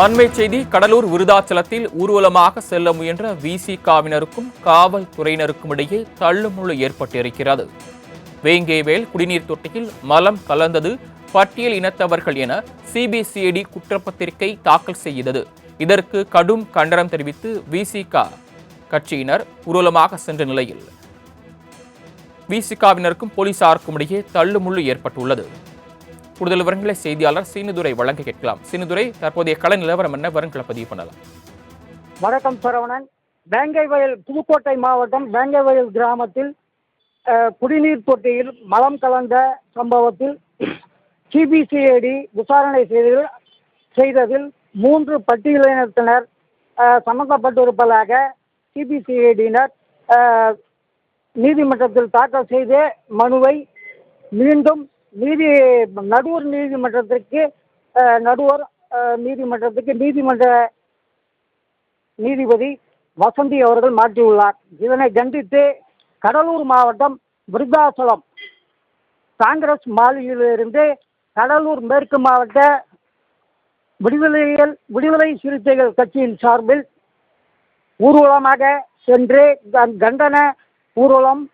அண்மை செய்தி. கடலூர் விருதாச்சலத்தில் ஊர்வலமாக செல்ல முயன்ற விசிகாவினருக்கும் காவல்துறையினருக்கும் இடையே தள்ளுமுள்ளு ஏற்பட்டிருக்கிறது. வேங்கேவேல் குடிநீர் தொட்டியில் மலம் கலந்தது பட்டியல் இனத்தவர்கள் என சிபிசிஐடி குற்றப்பத்திரிகை தாக்கல் செய்தது. இதற்கு கடும் கண்டனம் தெரிவித்து விசிக கட்சியினர் ஊர்வலமாக சென்ற நிலையில் விசிகாவினருக்கும் போலீசாருக்கும் இடையே தள்ளுமுள்ளு ஏற்பட்டுள்ளது. கூடுதல் விவரங்களை செய்தியாளர் சீனுதுரை வழங்க கேட்கலாம். சீனுதுரை, தற்போதைய கள நிலவரம் என்ன? விவரங்களை பதிவு பண்ணலாம். வணக்கம் சரவணன். வேங்கைவயல், புதுக்கோட்டை மாவட்டம் வேங்கைவயல் கிராமத்தில் குடிநீர் தொட்டியில் மலம் கலந்த சம்பவத்தில் சிபிசிஐடி விசாரணை செய்ததில் 3 பட்டியலினத்தினர் சம்பந்தப்பட்டிருப்பதாக சிபிசிஐடியினர் நீதிமன்றத்தில் தாக்கல் செய்த மனுவை மீண்டும் நடுவர் நீதிமன்றத்திற்கு நீதிமன்ற நீதிபதி வசந்தி அவர்கள் மாற்றியுள்ளார். இதனை கண்டித்து கடலூர் மாவட்டம் விருத்தாச்சலம் காங்கிரஸ் மாளிகையிலிருந்து கடலூர் மேற்கு மாவட்ட விடுதலை சிறுத்தைகள் கட்சியின் சார்பில் ஊர்வலமாக சென்று கண்டன ஊர்வலம்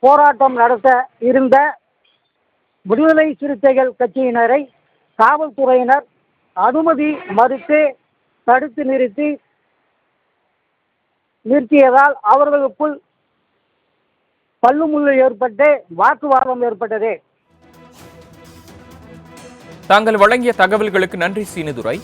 போராட்டம் நடத்த இருந்த விடுதலை சிறுத்தைகள் கட்சியினரை காவல்துறையினர் அனுமதி மறுத்து தடுத்து நிறுத்தியதால் அவர்களுக்குள் தள்ளுமுள்ளு ஏற்பட்டு வாக்குவாதம் ஏற்பட்டது. தாங்கள் வழங்கிய தகவல்களுக்கு நன்றி சீனுதுரை.